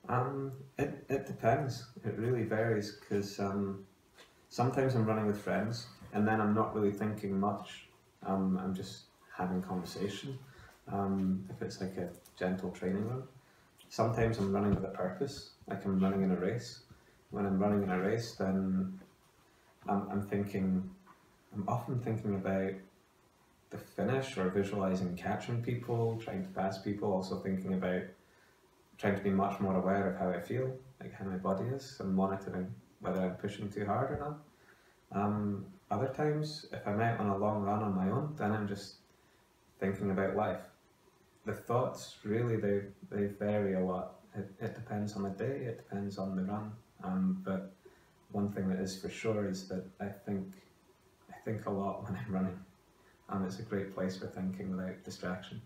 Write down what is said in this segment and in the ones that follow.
It depends. It really varies because sometimes I'm running with friends and then I'm not really thinking much. I'm just having conversation. If it's like a gentle training run. Sometimes I'm running with a purpose, like I'm running in a race. When I'm running in a race, then I'm often thinking about the finish or visualizing catching people, trying to pass people, also thinking about trying to be much more aware of how I feel, like how my body is, and monitoring whether I'm pushing too hard or not. Other times, if I'm out on a long run on my own, then I'm just thinking about life. The thoughts really they vary a lot. It depends on the day, it depends on the run. But one thing that is for sure is that I think a lot when I'm running. It's a great place for thinking without distraction.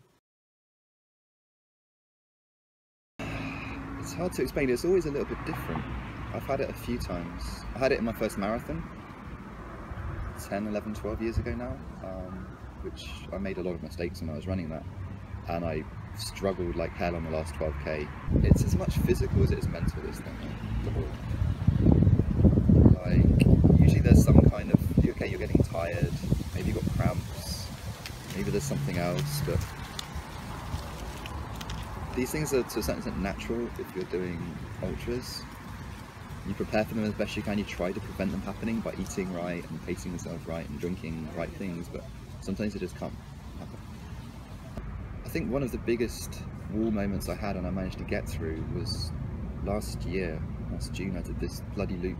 It's hard to explain, it's always a little bit different. I've had it a few times. I had it in my first marathon 10, 11, 12 years ago now, which I made a lot of mistakes when I was running that, and I struggled like hell on the last 12k. It's as much physical as it is mental, this thing. Like, usually there's some kind of, okay, you're getting tired, maybe you've got cramps, maybe there's something else, but these things are to a certain extent natural if you're doing ultras. You prepare for them as best you can, you try to prevent them happening by eating right and pacing yourself right and drinking the right things, but sometimes it just can't happen. I think one of the biggest wall moments I had and I managed to get through was last June. I did this bloody loop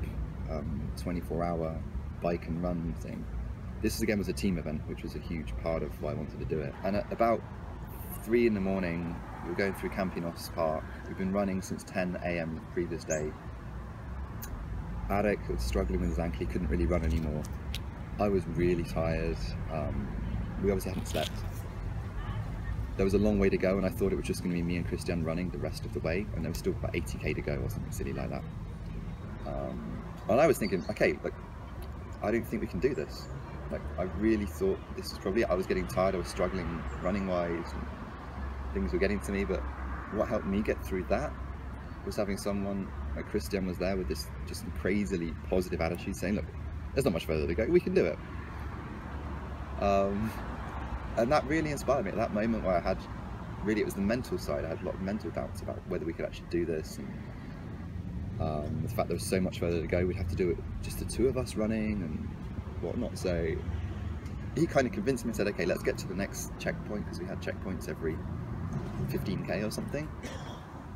24-hour bike and run thing. This again was a team event, which was a huge part of why I wanted to do it. And at about 3 in the morning, we were going through Campinos Park. We've been running since 10 AM the previous day. Adek was struggling with his ankle, he couldn't really run anymore. I was really tired. We obviously hadn't slept. There was a long way to go and I thought it was just going to be me and Christian running the rest of the way, and there was still about 80k to go or something silly like that. And I was thinking, okay, look, I don't think we can do this. Like, I really thought this was probably it. I was getting tired, I was struggling running wise, and things were getting to me, but what helped me get through that was having someone like Christian was there with this just crazily positive attitude saying, look, there's not much further to go, we can do it. And that really inspired me at that moment where I had, really it was the mental side, I had a lot of mental doubts about whether we could actually do this, and the fact there was so much further to go, we'd have to do it just the two of us running and whatnot. So he kind of convinced me and said, okay, let's get to the next checkpoint, because we had checkpoints every 15k or something.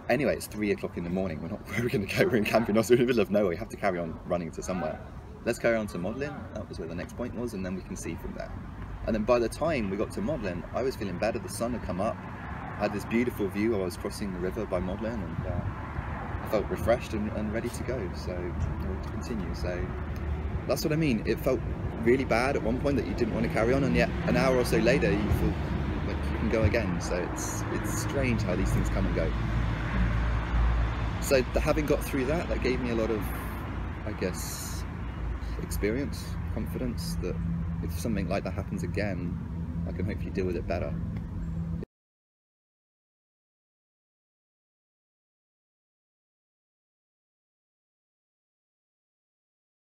Anyway, it's 3 o'clock in the morning, we're not where we're going to go, we're in Campinos, we're in the middle of nowhere, we have to carry on running to somewhere. Let's carry on to Modlin, that was where the next point was, and then we can see from there. And then by the time we got to Modlin, I was feeling better, the sun had come up, I had this beautiful view while I was crossing the river by Modlin, and I felt refreshed and ready to go, so to continue. So that's what I mean, it felt really bad at one point that you didn't want to carry on, and yet an hour or so later you feel like you can go again. So it's strange how these things come and go. So having got through that, that gave me a lot of, I guess, experience, confidence that if something like that happens again, I can hopefully deal with it better.